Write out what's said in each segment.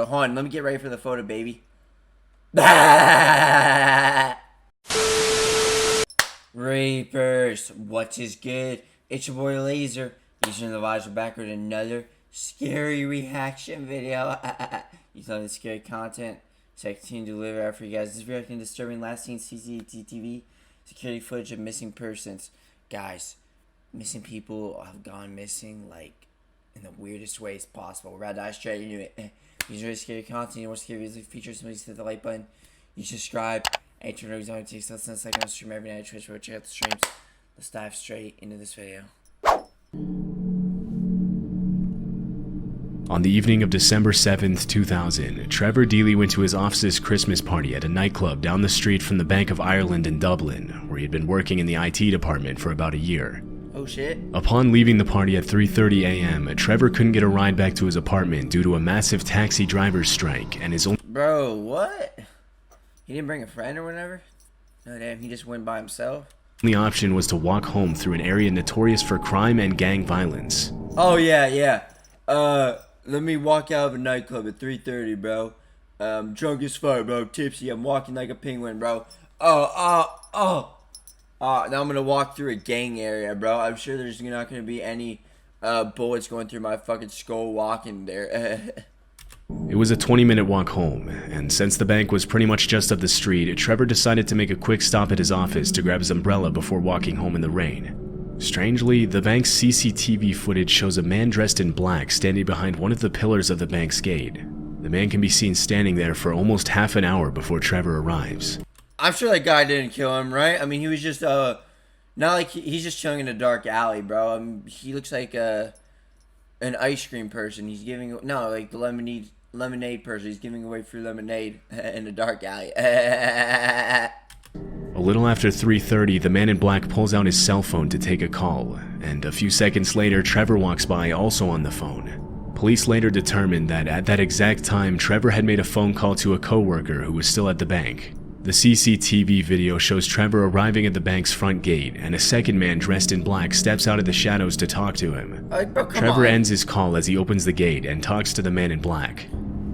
photo. Hold on, let me get ready for the photo, baby. Reapers, what is good? It's your boy Laser. Using the vibes, we're back with another scary reaction video. You saw the scary content, so I continue to deliver out for you guys. This is reacting disturbing last seen CCTV security footage of missing persons. Guys, missing people have gone missing like in the weirdest ways possible. We're about to dive straight into it. These are really scary content. You want scary videos, features, somebody hit the like button. You subscribe. And turn notifications on. It takes less than a second to stream every night at Twitch. Check out the streams. Let's dive straight into this video. On the evening of December 7th, 2000, Trevor Deely went to his office's Christmas party at a nightclub down the street from the Bank of Ireland in Dublin, where he had been working in the IT department for about a year. Oh shit. Upon leaving the party at 3:30 a.m., Trevor couldn't get a ride back to his apartment due to a massive taxi driver's strike, and his own— Bro, what? He didn't bring a friend or whatever? No, damn, he just went by himself? only option was to walk home through an area notorious for crime and gang violence. Oh, yeah. Let me walk out of a nightclub at 3:30, bro. Drunk as fuck, bro. Tipsy. I'm walking like a penguin, bro. Now I'm gonna walk through a gang area, bro. I'm sure there's not gonna be any bullets going through my fucking skull walking there. It was a 20-minute walk home, and since the bank was pretty much just up the street, Trevor decided to make a quick stop at his office to grab his umbrella before walking home in the rain. Strangely, the bank's CCTV footage shows a man dressed in black standing behind one of the pillars of the bank's gate. The man can be seen standing there for almost half an hour before Trevor arrives. I'm sure that guy didn't kill him, right? I mean, he was just, not like he's just chilling in a dark alley, bro. He looks like an ice cream person. He's giving, no, like the lemonade person. He's giving away free lemonade in a dark alley. A little after 3:30, the man in black pulls out his cell phone to take a call, and a few seconds later, Trevor walks by also on the phone. Police later determined that at that exact time, Trevor had made a phone call to a coworker who was still at the bank. The CCTV video shows Trevor arriving at the bank's front gate, and a second man dressed in black steps out of the shadows to talk to him. Bro, Trevor ends his call as he opens the gate and talks to the man in black.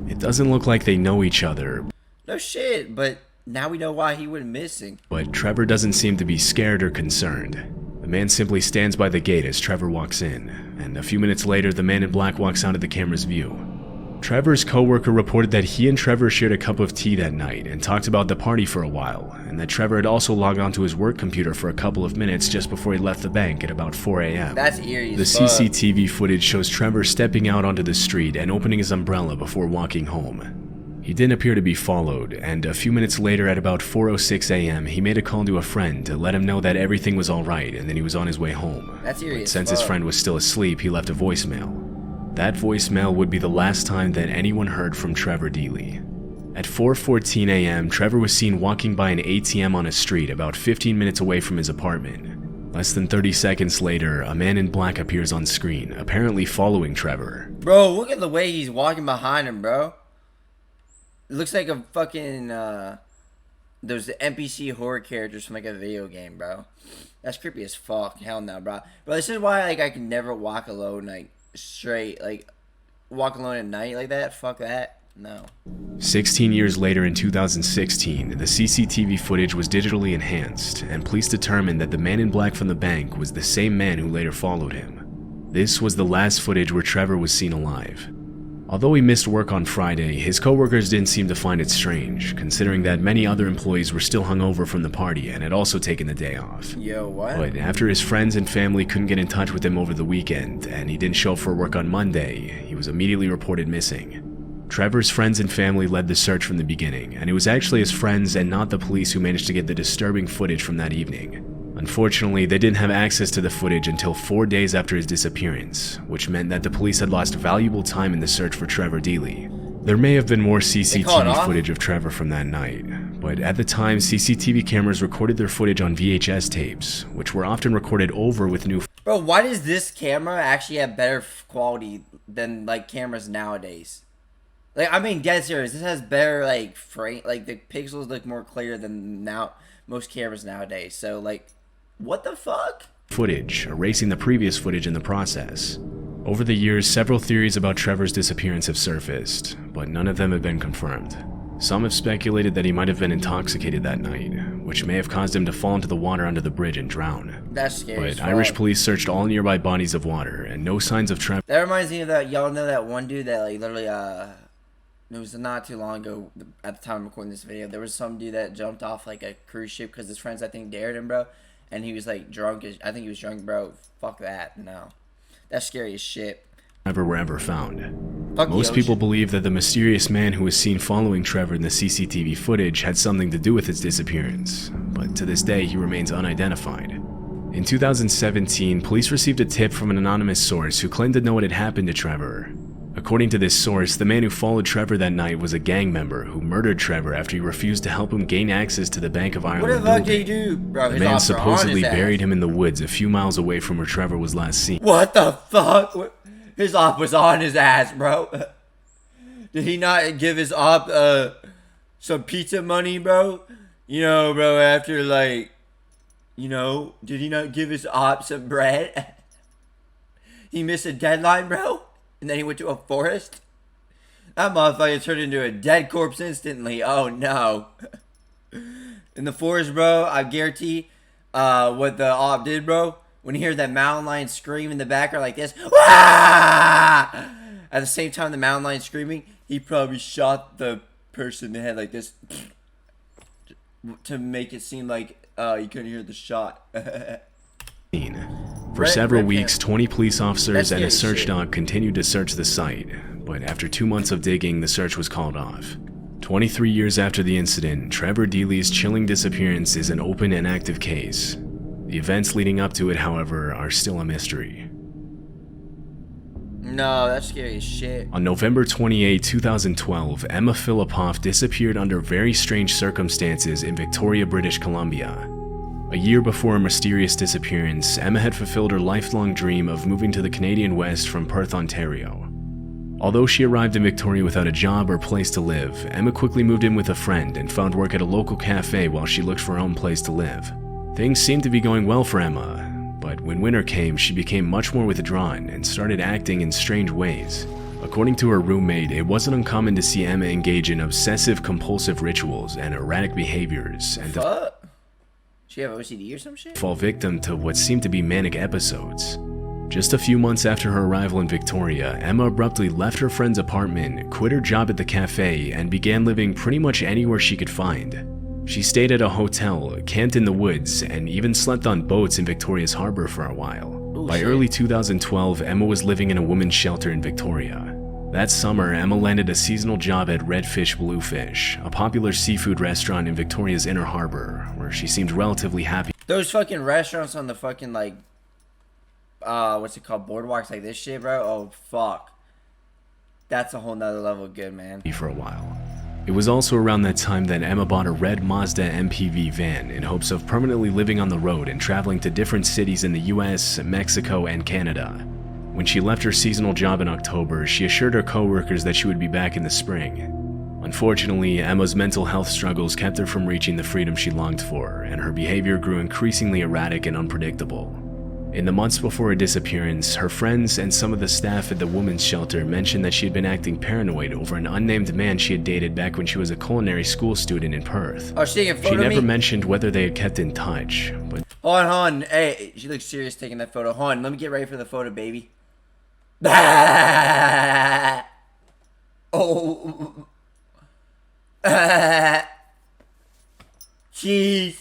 It doesn't look like they know each other. No shit, but now we know why he went missing. But Trevor doesn't seem to be scared or concerned. The man simply stands by the gate as Trevor walks in, and a few minutes later, the man in black walks out of the camera's view. Trevor's coworker reported that he and Trevor shared a cup of tea that night and talked about the party for a while, and that Trevor had also logged onto his work computer for a couple of minutes just before he left the bank at about 4 a.m. That's eerie The as fuck. CCTV footage shows Trevor stepping out onto the street and opening his umbrella before walking home. He didn't appear to be followed, and a few minutes later at about 4:06 a.m., he made a call to a friend to let him know that everything was alright and that he was on his way home. That's eerie But as since his fuck. friend was still asleep, he left a voicemail. That voicemail would be the last time that anyone heard from Trevor Deely. At 4:14 a.m., Trevor was seen walking by an ATM on a street about 15 minutes away from his apartment. Less than 30 seconds later, a man in black appears on screen, apparently following Trevor. Bro, look at the way he's walking behind him, bro. It looks like a fucking, those NPC horror characters from like a video game, bro. That's creepy as fuck. Hell no, bro. Bro, this is why, like, I can never walk alone, like, straight, like, walk alone at night like that. Fuck that. No. 16 years later in 2016, the CCTV footage was digitally enhanced, and police determined that the man in black from the bank was the same man who later followed him. This was the last footage where Trevor was seen alive. Although he missed work on Friday, his coworkers didn't seem to find it strange, considering that many other employees were still hungover from the party and had also taken the day off. Yo, what? But after his friends and family couldn't get in touch with him over the weekend, and he didn't show up for work on Monday, he was immediately reported missing. Trevor's friends and family led the search from the beginning, and it was actually his friends and not the police who managed to get the disturbing footage from that evening. Unfortunately, they didn't have access to the footage until 4 days after his disappearance, which meant that the police had lost valuable time in the search for Trevor Deely. There may have been more CCTV footage of Trevor from that night, but at the time, CCTV cameras recorded their footage on VHS tapes, which were often recorded over with new— Bro, why does this camera actually have better quality than, like, cameras nowadays? Like, I mean, dead serious, this has better, like, frame, like, the pixels look more clear than most cameras nowadays, so, like, what the fuck? footage, erasing the previous footage in the process. Over the years, several theories about Trevor's disappearance have surfaced, but none of them have been confirmed. Some have speculated that he might have been intoxicated that night, which may have caused him to fall into the water under the bridge and drown. That's scary. But Irish police searched all nearby bodies of water, and no signs of Trevor. That reminds me of that. Y'all know that one dude that like literally it was not too long ago at the time of recording this video. There was some dude that jumped off like a cruise ship because his friends I think dared him, bro, and he was like drunk. I think he was drunk, bro. Fuck that. No, that's scary as shit. Trevor were ever found. Fuck Most people believe that the mysterious man who was seen following Trevor in the CCTV footage had something to do with his disappearance, but to this day he remains unidentified. In 2017, police received a tip from an anonymous source who claimed to know what had happened to Trevor. According to this source, the man who followed Trevor that night was a gang member who murdered Trevor after he refused to help him gain access to the Bank of Ireland building. What the fuck did he do, bro? The man supposedly buried him in the woods a few miles away from where Trevor was last seen. What the fuck? His op was on his ass, bro. Did he not give his op some pizza money, bro? You know, bro, after like, you know, did he not give his op some bread? He missed a deadline, bro? And then he went to a forest? That motherfucker turned into a dead corpse instantly. Oh no. In the forest, bro, I guarantee what the op did, bro. When you hear that mountain lion scream in the background like this, Wah! At the same time the mountain lion screaming, he probably shot the person in the head like this to make it seem like you couldn't hear the shot. For several weeks, 20 police officers and a search dog continued to search the site, but after 2 months of digging, the search was called off. 23 years after the incident, Trevor Deely's chilling disappearance is an open and active case. The events leading up to it, however, are still a mystery. No, that's scary as shit. On November 28, 2012, Emma Philippoff disappeared under very strange circumstances in Victoria, British Columbia. A year before her mysterious disappearance, Emma had fulfilled her lifelong dream of moving to the Canadian West from Perth, Ontario. Although she arrived in Victoria without a job or place to live, Emma quickly moved in with a friend and found work at a local cafe while she looked for her own place to live. Things seemed to be going well for Emma, but when winter came, she became much more withdrawn and started acting in strange ways. According to her roommate, it wasn't uncommon to see Emma engage in obsessive-compulsive rituals and erratic behaviors, and to she have OCD or some shit? Fall victim to what seemed to be manic episodes. Just a few months after her arrival in Victoria, Emma abruptly left her friend's apartment, quit her job at the cafe, and began living pretty much anywhere she could find. She stayed at a hotel, camped in the woods, and even slept on boats in Victoria's harbor for a while. By early 2012, Emma was living in a women's shelter in Victoria. That summer, Emma landed a seasonal job at Redfish Bluefish, a popular seafood restaurant in Victoria's inner harbor, where she seemed relatively happy. Those fucking restaurants on the fucking, like, what's it called, boardwalks like this shit, bro? Oh, fuck. That's a whole nother level of good, man. For a while. It was also around that time that Emma bought a red Mazda MPV van in hopes of permanently living on the road and traveling to different cities in the US, Mexico, and Canada. When she left her seasonal job in October, she assured her co-workers that she would be back in the spring. Unfortunately, Emma's mental health struggles kept her from reaching the freedom she longed for, and her behavior grew increasingly erratic and unpredictable. In the months before her disappearance, her friends and some of the staff at the women's shelter mentioned that she had been acting paranoid over an unnamed man she had dated back when she was a culinary school student in Perth. Oh, she never mentioned whether they had kept in touch, but... Hold on. Hey, she looks serious taking that photo. Hold on, let me get ready for the photo, baby. Oh. Jeez.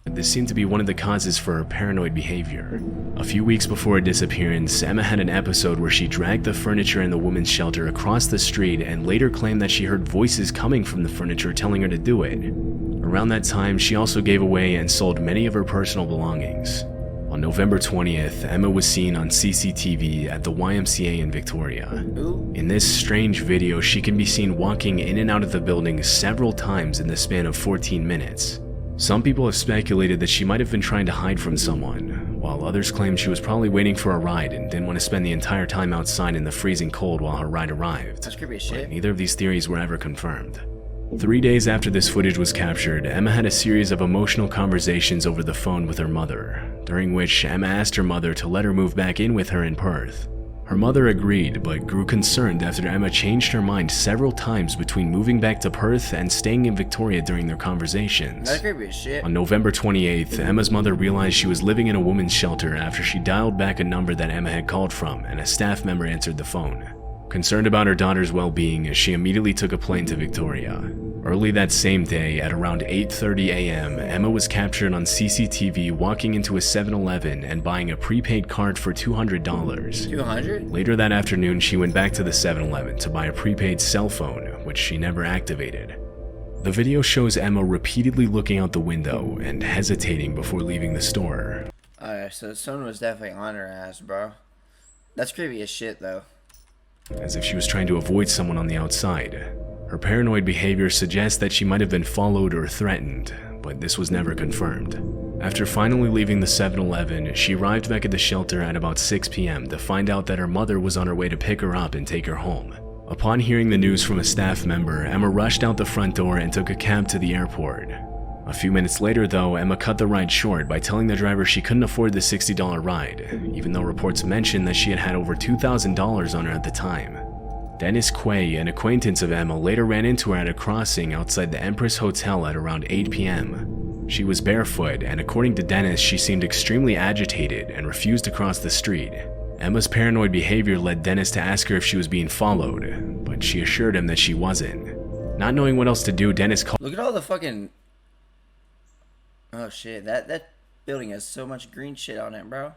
This seemed to be one of the causes for her paranoid behavior. A few weeks before her disappearance, Emma had an episode where she dragged the furniture in the women's shelter across the street and later claimed that she heard voices coming from the furniture telling her to do it. Around that time, she also gave away and sold many of her personal belongings. On November 20th, Emma was seen on CCTV at the YMCA in Victoria. In this strange video, she can be seen walking in and out of the building several times in the span of 14 minutes. Some people have speculated that she might have been trying to hide from someone, while others claim she was probably waiting for a ride and didn't want to spend the entire time outside in the freezing cold while her ride arrived. That's creepy as shit. But neither of these theories were ever confirmed. 3 days after this footage was captured, Emma had a series of emotional conversations over the phone with her mother, during which Emma asked her mother to let her move back in with her in Perth. Her mother agreed, but grew concerned after Emma changed her mind several times between moving back to Perth and staying in Victoria during their conversations. That's creepy as shit. On November 28th, Emma's mother realized she was living in a woman's shelter after she dialed back a number that Emma had called from, and a staff member answered the phone. Concerned about her daughter's well-being, she immediately took a plane to Victoria. Early that same day, at around 8:30 a.m., Emma was captured on CCTV walking into a 7-Eleven and buying a prepaid card for $200. $200? Later that afternoon, she went back to the 7-Eleven to buy a prepaid cell phone, which she never activated. The video shows Emma repeatedly looking out the window and hesitating before leaving the store. Alright, so someone was definitely on her ass, bro. That's creepy as shit, though. As if she was trying to avoid someone on the outside. Her paranoid behavior suggests that she might have been followed or threatened, but this was never confirmed. After finally leaving the 7-Eleven, she arrived back at the shelter at about 6 p.m. to find out that her mother was on her way to pick her up and take her home. Upon hearing the news from a staff member, Emma rushed out the front door and took a cab to the airport. A few minutes later, though, Emma cut the ride short by telling the driver she couldn't afford the $60 ride, even though reports mentioned that she had over $2,000 on her at the time. Dennis Quay, an acquaintance of Emma, later ran into her at a crossing outside the Empress Hotel at around 8 p.m. She was barefoot, and according to Dennis, she seemed extremely agitated and refused to cross the street. Emma's paranoid behavior led Dennis to ask her if she was being followed, but she assured him that she wasn't. Not knowing what else to do, Dennis called— Look at all the fucking... Oh shit, that building has so much green shit on it, bro.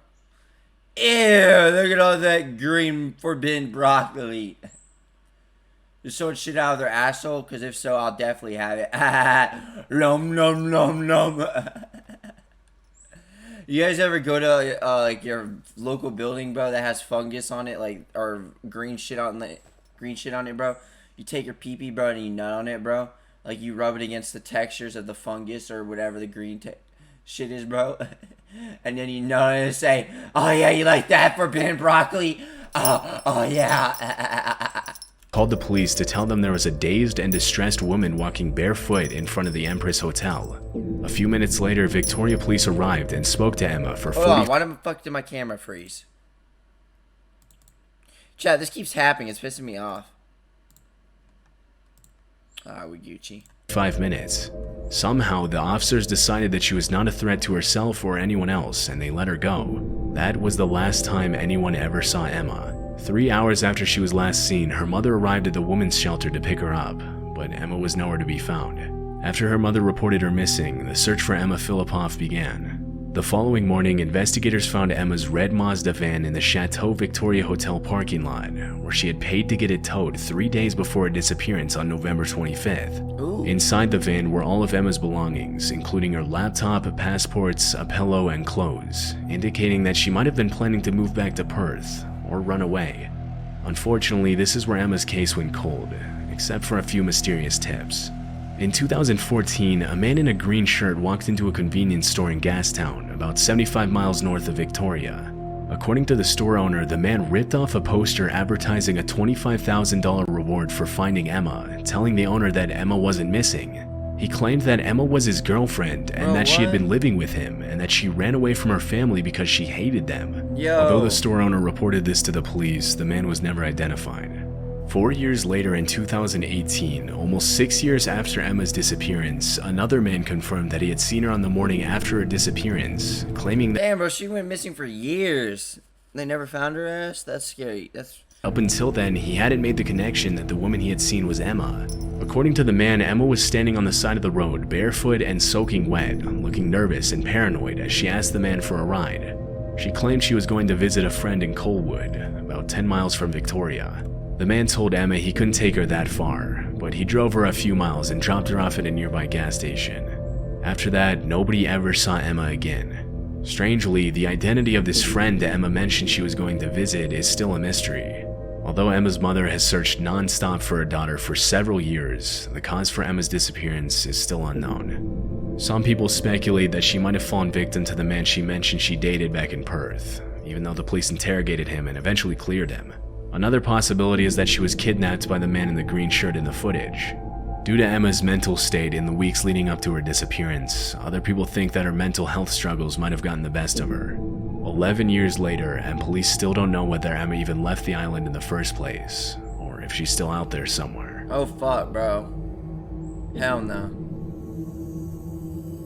Ew, look at all that green forbidden broccoli. There's so much shit out of their asshole, because if so, I'll definitely have it. Nom nom nom nom. You guys ever go to like your local building, bro, that has fungus on it, like, or green shit on it, bro? You take your pee-pee, bro, and you nut on it, bro. Like, you rub it against the textures of the fungus or whatever the green shit is, bro. And then you know and say, oh yeah, you like that forbidden broccoli? Oh yeah. Called the police to tell them there was a dazed and distressed woman walking barefoot in front of the Empress Hotel. A few minutes later, Victoria police arrived and spoke to Emma for 40— Hold on, why the fuck did my camera freeze? Chat, this keeps happening, it's pissing me off. Ah, we Gucci. 5 minutes. Somehow, the officers decided that she was not a threat to herself or anyone else, and they let her go. That was the last time anyone ever saw Emma. 3 hours after she was last seen, her mother arrived at the women's shelter to pick her up, but Emma was nowhere to be found. After her mother reported her missing, the search for Emma Filipoff began. The following morning, investigators found Emma's red Mazda van in the Chateau Victoria Hotel parking lot, where she had paid to get it towed 3 days before her disappearance on November 25th. Ooh. Inside the van were all of Emma's belongings, including her laptop, passports, a pillow, and clothes, indicating that she might have been planning to move back to Perth or run away. Unfortunately, this is where Emma's case went cold, except for a few mysterious tips. In 2014, a man in a green shirt walked into a convenience store in Gastown, about 75 miles north of Victoria. According to the store owner, the man ripped off a poster advertising a $25,000 reward for finding Emma, telling the owner that Emma wasn't missing. He claimed that Emma was his girlfriend and that she had been living with him and that she ran away from her family because she hated them. Yo. Although the store owner reported this to the police, the man was never identified. 4 years later in 2018, almost 6 years after Emma's disappearance, another man confirmed that he had seen her on the morning after her disappearance, claiming that— Damn, bro, she went missing for years. They never found her ass? That's scary. Up until then, he hadn't made the connection that the woman he had seen was Emma. According to the man, Emma was standing on the side of the road, barefoot and soaking wet, looking nervous and paranoid as she asked the man for a ride. She claimed she was going to visit a friend in Colwood, about 10 miles from Victoria. The man told Emma he couldn't take her that far, but he drove her a few miles and dropped her off at a nearby gas station. After that, nobody ever saw Emma again. Strangely, the identity of this friend that Emma mentioned she was going to visit is still a mystery. Although Emma's mother has searched non-stop for her daughter for several years, the cause for Emma's disappearance is still unknown. Some people speculate that she might have fallen victim to the man she mentioned she dated back in Perth, even though the police interrogated him and eventually cleared him. Another possibility is that she was kidnapped by the man in the green shirt in the footage. Due to Emma's mental state in the weeks leading up to her disappearance, other people think that her mental health struggles might have gotten the best of her. 11 years later, and police still don't know whether Emma even left the island in the first place, or if she's still out there somewhere. Oh fuck, bro. Hell no.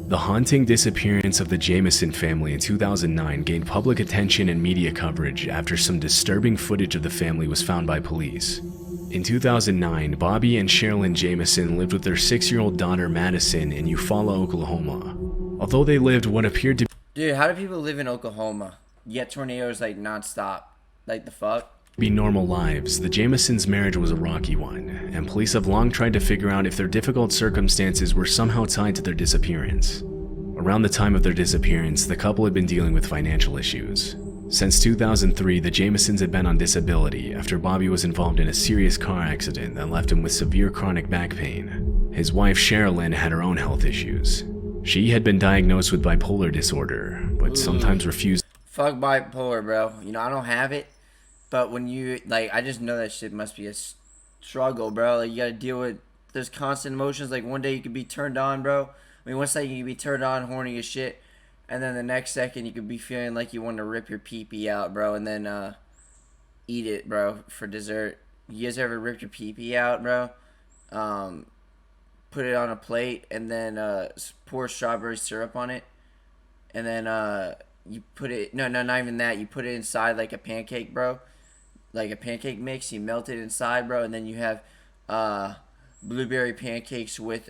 The haunting disappearance of the Jamison family in 2009 gained public attention and media coverage after some disturbing footage of the family was found by police. In 2009, Bobby and Sherilyn Jamison lived with their 6-year-old daughter Madison in Eufaula, Oklahoma. Although they lived what appeared to Dude, how do people live in Oklahoma? You get tornadoes like non-stop. Like the fuck? be normal lives, the Jamisons' marriage was a rocky one, and police have long tried to figure out if their difficult circumstances were somehow tied to their disappearance. Around the time of their disappearance, the couple had been dealing with financial issues. Since 2003, the Jamisons had been on disability after Bobby was involved in a serious car accident that left him with severe chronic back pain. His wife Sherilyn had her own health issues. She had been diagnosed with bipolar disorder, but sometimes refused. Fuck bipolar, bro. You know, I don't have it, but when you, like, I just know that shit must be a struggle, bro. Like, you gotta deal with, there's constant emotions. Like, one day you could be turned on, bro. I mean, one second you could be turned on, horny as shit, and then the next second you could be feeling like you want to rip your pee-pee out, bro, and then eat it, bro, for dessert. You guys ever ripped your pee-pee out, bro? Put it on a plate, and then pour strawberry syrup on it, and then you put it, no, not even that, you put it inside like a pancake, bro, like a pancake mix. You melt it inside, bro, and then you have blueberry pancakes with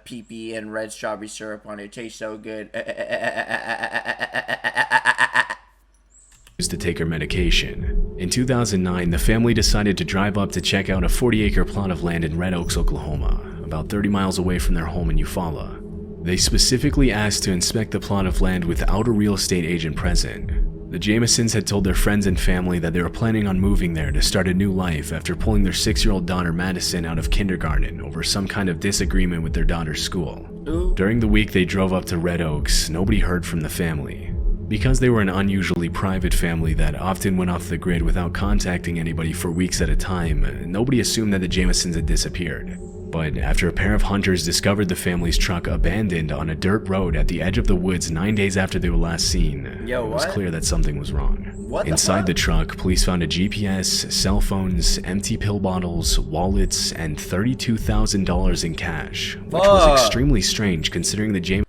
pee-pee and red strawberry syrup on it. It tastes so good. To take her medication. In 2009, the family decided to drive up to check out a 40-acre plot of land in Red Oaks, Oklahoma, about 30 miles away from their home in Eufaula. They specifically asked to inspect the plot of land without a real estate agent present. The Jamisons had told their friends and family that they were planning on moving there to start a new life after pulling their 6-year-old daughter Madison out of kindergarten over some kind of disagreement with their daughter's school. During the week they drove up to Red Oaks, nobody heard from the family. Because they were an unusually private family that often went off the grid without contacting anybody for weeks at a time, nobody assumed that the Jamisons had disappeared. But after a pair of hunters discovered the family's truck abandoned on a dirt road at the edge of the woods 9 days after they were last seen, it was clear that something was wrong. Inside the truck, police found a GPS, cell phones, empty pill bottles, wallets, and $32,000 in cash, which was extremely strange considering the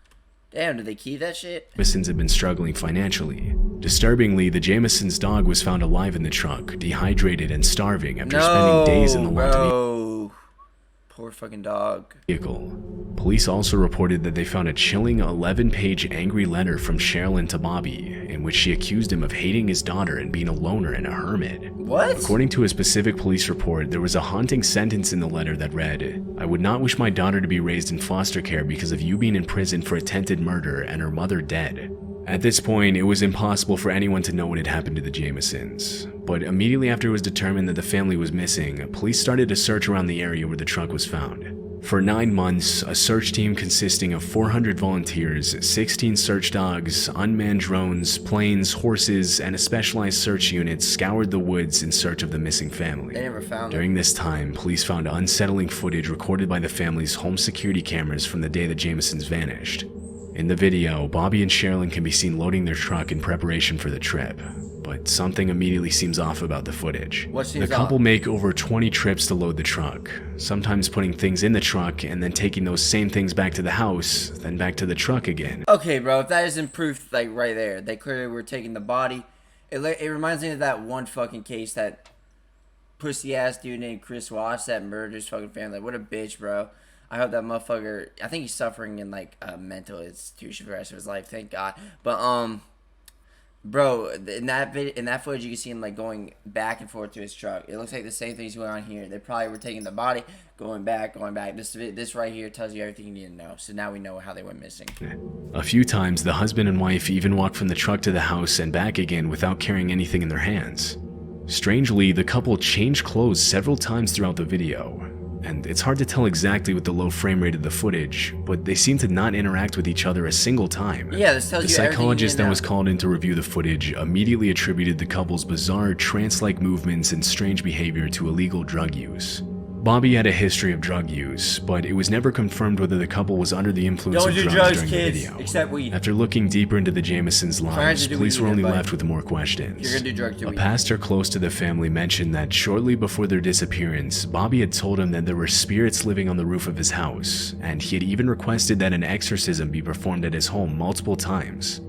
Damn, did they keep that shit? Jamisons had been struggling financially. Disturbingly, the Jamisons' dog was found alive in the truck, dehydrated and starving after spending days in the bro. Poor fucking dog. Vehicle. Police also reported that they found a chilling 11-page angry letter from Sherilyn to Bobby, in which she accused him of hating his daughter and being a loner and a hermit. What? According to a specific police report, there was a haunting sentence in the letter that read, "I would not wish my daughter to be raised in foster care because of you being in prison for attempted murder and her mother dead." At this point, it was impossible for anyone to know what had happened to the Jamisons. But immediately after it was determined that the family was missing, police started a search around the area where the truck was found. For 9 months, a search team consisting of 400 volunteers, 16 search dogs, unmanned drones, planes, horses, and a specialized search unit scoured the woods in search of the missing family. They never found them. During this time, police found unsettling footage recorded by the family's home security cameras from the day the Jamisons vanished. In the video, Bobby and Sherilyn can be seen loading their truck in preparation for the trip, but something immediately seems off about the footage. What seems The couple make over 20 trips to load the truck, sometimes putting things in the truck and then taking those same things back to the house, then back to the truck again. Okay, bro, if that isn't proof, like, right there, they clearly were taking the body. It reminds me of that one fucking case, that pussy-ass dude named Chris Wash that murdered his fucking family. What a bitch, bro. I hope that motherfucker, I think he's suffering in, like, a mental institution for the rest of his life, thank God. But, bro, in that footage, you can see him, like, going back and forth to his truck. It looks like the same thing's going on here. They probably were taking the body, going back. This right here tells you everything you need to know. So now we know how they went missing. A few times, the husband and wife even walked from the truck to the house and back again without carrying anything in their hands. Strangely, the couple changed clothes several times throughout the video. And it's hard to tell exactly with the low frame rate of the footage, but they seem to not interact with each other a single time. Yeah, this tells the you psychologist that was called in to review the footage immediately attributed the couple's bizarre trance-like movements and strange behavior to illegal drug use. Bobby had a history of drug use, but it was never confirmed whether the couple was under the influence Don't of do drugs drugs, during kids, the video. except weed. After looking deeper into the J.amisons' lives, police were only left with more questions. You're gonna do drugs, A pastor close to the family mentioned that shortly before their disappearance, Bobby had told him that there were spirits living on the roof of his house, and he had even requested that an exorcism be performed at his home multiple times.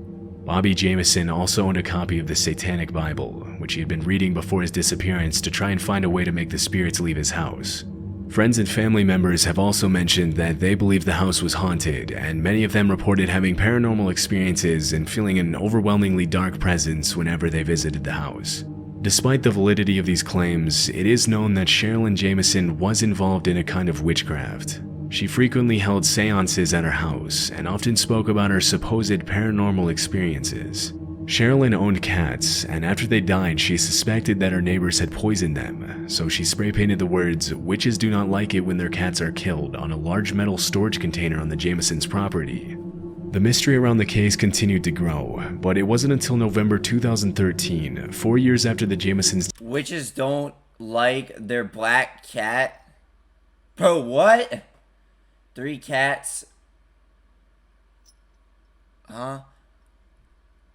Bobby Jameson also owned a copy of the Satanic Bible, which he had been reading before his disappearance to try and find a way to make the spirits leave his house. Friends and family members have also mentioned that they believe the house was haunted, and many of them reported having paranormal experiences and feeling an overwhelmingly dark presence whenever they visited the house. Despite the validity of these claims, it is known that Sherilyn Jameson was involved in a kind of witchcraft. She frequently held seances at her house and often spoke about her supposed paranormal experiences. Sherilyn owned cats, and after they died, she suspected that her neighbors had poisoned them, so she spray painted the words, "Witches do not like it when their cats are killed," on a large metal storage container on the Jamesons' property. The mystery around the case continued to grow, but it wasn't until November 2013, 4 years after the Jamesons. Witches don't like their black cat? Bro, what? 3 cats? Huh?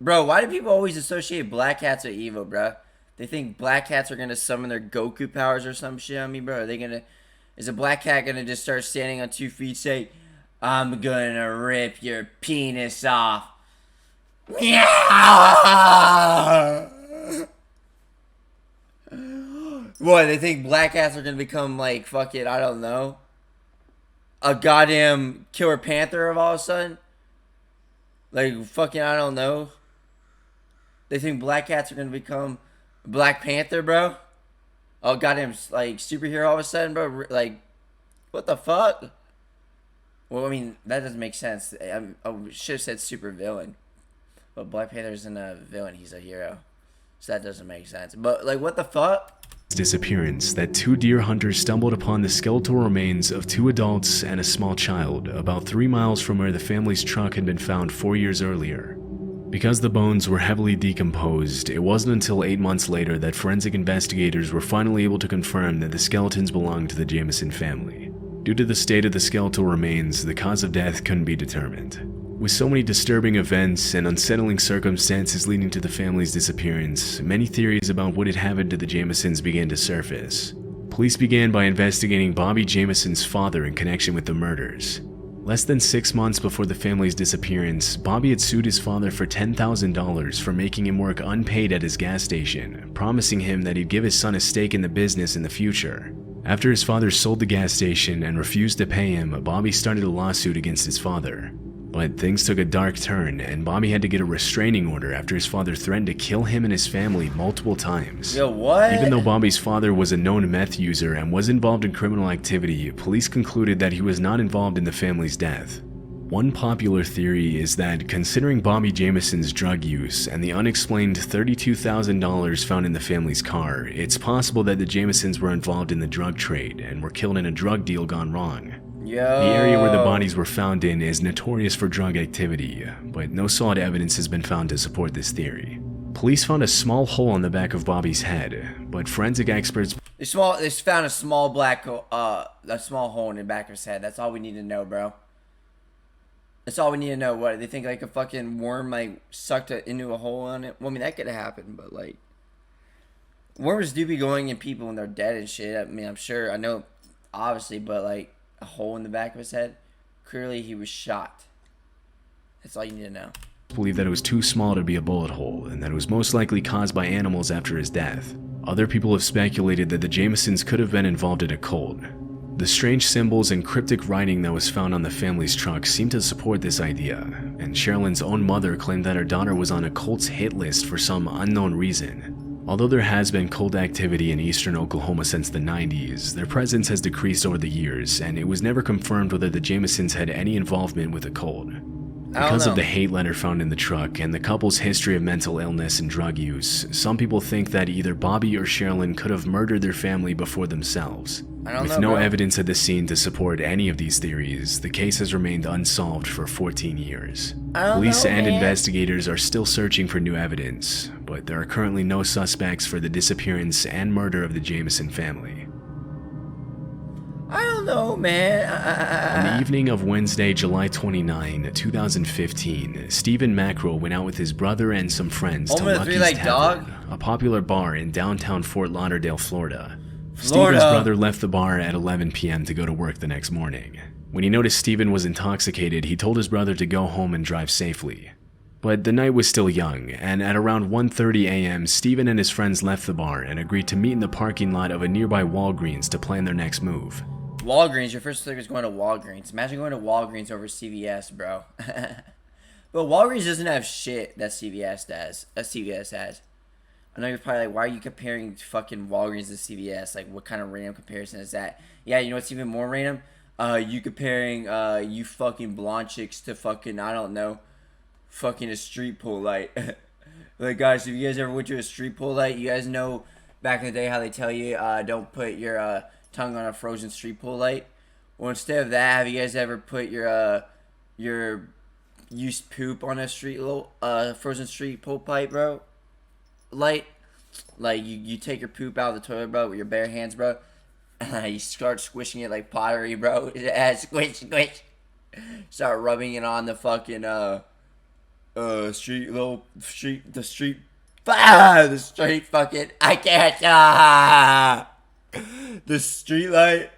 Bro, why do people always associate black cats with evil, bro? They think black cats are gonna summon their Goku powers or some shit on me, bro? Are they gonna... Is a black cat gonna just start standing on 2 feet, say, "I'm gonna rip your penis off"? What, they think black cats are gonna become like fucking, I don't know, a goddamn killer panther of all of a sudden? Like fucking, I don't know. They think black cats are gonna become Black Panther, bro? Oh, goddamn, like superhero all of a sudden, bro? Like, what the fuck? Well, I mean, that doesn't make sense. I should have said super villain. But Black Panther isn't a villain, he's a hero. So that doesn't make sense. But, like, what the fuck? Disappearance that 2 deer hunters stumbled upon the skeletal remains of 2 adults and a small child about 3 miles from where the family's truck had been found 4 years earlier. Because the bones were heavily decomposed, it wasn't until 8 months later that forensic investigators were finally able to confirm that the skeletons belonged to the Jameson family. Due to the state of the skeletal remains, the cause of death couldn't be determined. With so many disturbing events and unsettling circumstances leading to the family's disappearance, many theories about what had happened to the Jamesons began to surface. Police began by investigating Bobby Jameson's father in connection with the murders. Less than 6 months before the family's disappearance, Bobby had sued his father for $10,000 for making him work unpaid at his gas station, promising him that he'd give his son a stake in the business in the future. After his father sold the gas station and refused to pay him, Bobby started a lawsuit against his father. But things took a dark turn, and Bobby had to get a restraining order after his father threatened to kill him and his family multiple times. Yo, what? Even though Bobby's father was a known meth user and was involved in criminal activity, police concluded that he was not involved in the family's death. One popular theory is that, considering Bobby Jameson's drug use and the unexplained $32,000 found in the family's car, it's possible that the Jamesons were involved in the drug trade and were killed in a drug deal gone wrong. Yo. The area where the bodies were found in is notorious for drug activity, but no solid evidence has been found to support this theory. Police found a small hole on the back of Bobby's head, but forensic experts... They found a small a small hole in the back of his head. That's all we need to know, bro. That's all we need to know. What, they think like a fucking worm like sucked into a hole on it? Well, I mean, that could have happened, but like... Worms do be going in people when they're dead and shit. I mean, I'm sure, I know, obviously, but like... A hole in the back of his head. Clearly he was shot. That's all you need to know. Believe that it was too small to be a bullet hole, and that it was most likely caused by animals after his death. Other people have speculated that the Jamesons could have been involved in a cult. The strange symbols and cryptic writing that was found on the family's truck seemed to support this idea, and Sherilyn's own mother claimed that her daughter was on a cult's hit list for some unknown reason. Although there has been cult activity in eastern Oklahoma since the 90s, their presence has decreased over the years, and it was never confirmed whether the Jamesons had any involvement with the cult. Because of the hate letter found in the truck and the couple's history of mental illness and drug use, some people think that either Bobby or Sherilyn could have murdered their family before themselves. With no evidence at the scene to support any of these theories, the case has remained unsolved for 14 years. Police and investigators are still searching for new evidence, but there are currently no suspects for the disappearance and murder of the Jameson family. I don't know, man. On the evening of Wednesday, July 29, 2015, Stephen Mackrell went out with his brother and some friends to Lucky's Tavern, a popular bar in downtown Fort Lauderdale, Florida. Stephen's brother left the bar at 11 p.m. to go to work the next morning. When he noticed Stephen was intoxicated, he told his brother to go home and drive safely. But the night was still young, and at around 1:30 a.m., Stephen and his friends left the bar and agreed to meet in the parking lot of a nearby Walgreens to plan their next move. Walgreens, your first thing is going to Walgreens. Imagine going to Walgreens over CVS, bro. But Walgreens doesn't have shit that CVS does. CVS has. I know you're probably like, why are you comparing fucking Walgreens to CVS? Like, what kind of random comparison is that? Yeah, you know what's even more random? You comparing you fucking blonde chicks to fucking, I don't know, fucking a street pole light. Like, guys, if you guys ever went to a street pole light, you guys know back in the day how they tell you don't put your tongue on a frozen street pole light. Well, instead of that, have you guys ever put your used poop on a frozen street pole pipe, bro? Light, like you take your poop out of the toilet, bro, with your bare hands, bro. You start squishing it like pottery, bro. Squish, squish. Start rubbing it on the fucking the street fucking, I can't, the street light,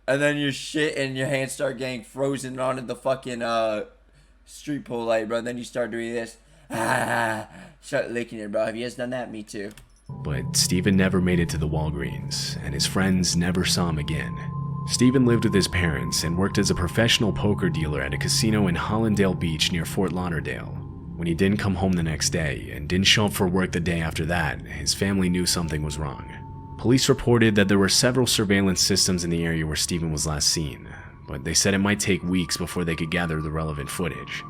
and then your shit and your hands start getting frozen onto the fucking street pole light, bro. And then you start doing this, start licking it, bro. Have you guys done that? Me too. But Stephen never made it to the Walgreens, and his friends never saw him again. Stephen lived with his parents and worked as a professional poker dealer at a casino in Hollandale Beach near Fort Lauderdale. When he didn't come home the next day and didn't show up for work the day after that, his family knew something was wrong. Police reported that there were several surveillance systems in the area where Stephen was last seen, but they said it might take weeks before they could gather the relevant footage.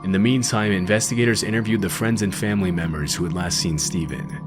In the meantime, investigators interviewed the friends and family members who had last seen Stephen.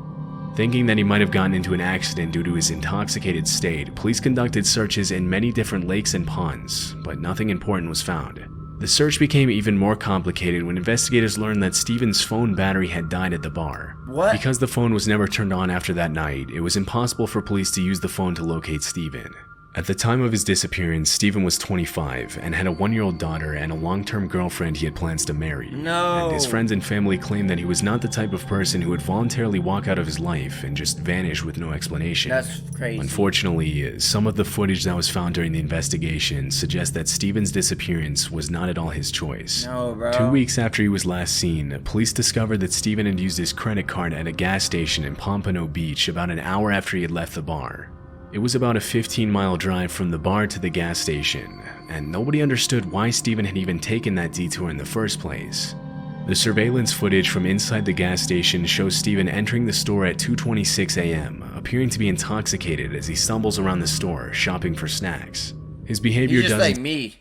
Thinking that he might have gotten into an accident due to his intoxicated state, police conducted searches in many different lakes and ponds, but nothing important was found. The search became even more complicated when investigators learned that Stephen's phone battery had died at the bar. What? Because the phone was never turned on after that night, it was impossible for police to use the phone to locate Stephen. At the time of his disappearance, Stephen was 25 and had a 1-year-old daughter and a long-term girlfriend he had plans to marry. No. And his friends and family claimed that he was not the type of person who would voluntarily walk out of his life and just vanish with no explanation. That's crazy. Unfortunately, some of the footage that was found during the investigation suggests that Stephen's disappearance was not at all his choice. No, bro. 2 weeks after he was last seen, police discovered that Stephen had used his credit card at a gas station in Pompano Beach about an hour after he had left the bar. It was about a 15-mile drive from the bar to the gas station, and nobody understood why Stephen had even taken that detour in the first place. The surveillance footage from inside the gas station shows Stephen entering the store at 2:26 a.m., appearing to be intoxicated as he stumbles around the store, shopping for snacks. His behavior He's just doesn't... like me.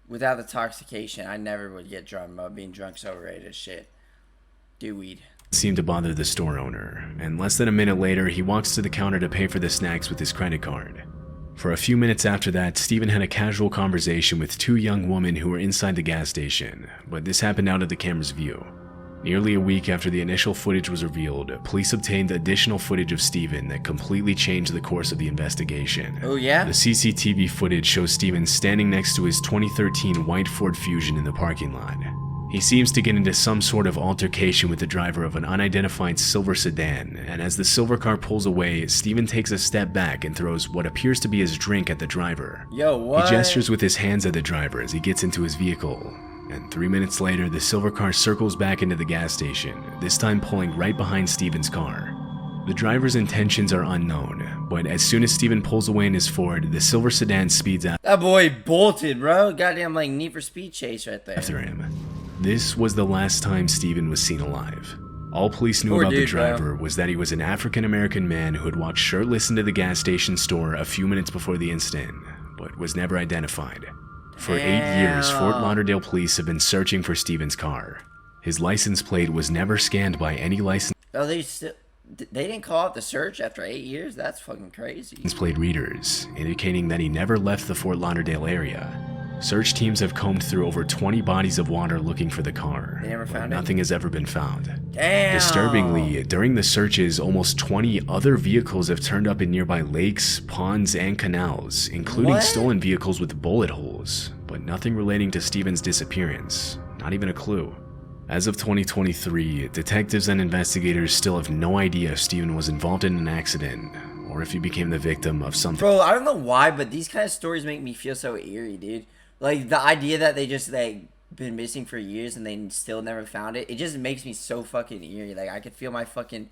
Without intoxication, I never would get drunk, but being drunk's overrated as shit. Do weed. seem to bother the store owner, and less than a minute later, he walks to the counter to pay for the snacks with his credit card. For a few minutes after that, Stephen had a casual conversation with 2 young women who were inside the gas station, but this happened out of the camera's view. Nearly a week after the initial footage was revealed, police obtained additional footage of Stephen that completely changed the course of the investigation. Oh yeah? The CCTV footage shows Stephen standing next to his 2013 white Ford Fusion in the parking lot. He seems to get into some sort of altercation with the driver of an unidentified silver sedan, and as the silver car pulls away, Stephen takes a step back and throws what appears to be his drink at the driver. Yo, what? He gestures with his hands at the driver as he gets into his vehicle, and 3 minutes later, the silver car circles back into the gas station, this time pulling right behind Stephen's car. The driver's intentions are unknown, but as soon as Stephen pulls away in his Ford, the silver sedan speeds out That boy bolted, bro. Goddamn, like, Need for Speed chase right there. after him. This was the last time Stephen was seen alive. All police knew about the driver was that he was an African-American man who had walked shirtless into the gas station store a few minutes before the incident, but was never identified. For 8 years, Fort Lauderdale police have been searching for Stephen's car. His license plate was never scanned by any license Oh, they didn't call out the search after 8 years? That's fucking crazy. plate readers, indicating that he never left the Fort Lauderdale area. Search teams have combed through over 20 bodies of water looking for the car. They never found it? Nothing has ever been found. Damn. Disturbingly, during the searches, almost 20 other vehicles have turned up in nearby lakes, ponds, and canals, including What? stolen vehicles with bullet holes, but nothing relating to Steven's disappearance. Not even a clue. As of 2023, detectives and investigators still have no idea if Steven was involved in an accident or if he became the victim of something. Bro, I don't know why, but these kind of stories make me feel so eerie, dude. Like, the idea that they just, like, been missing for years and they still never found it, it just makes me so fucking eerie. Like, I could feel my fucking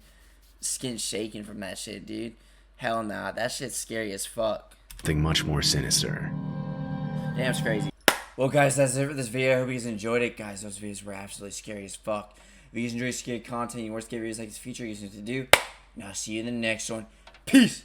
skin shaking from that shit, dude. Hell nah, that shit's scary as fuck. Something much more sinister. Damn, it's crazy. Well, guys, that's it for this video. I hope you guys enjoyed it. Guys, those videos were absolutely scary as fuck. If you guys enjoy scary content, you want to get videos like this feature, you know what to do. And I'll see you in the next one. Peace!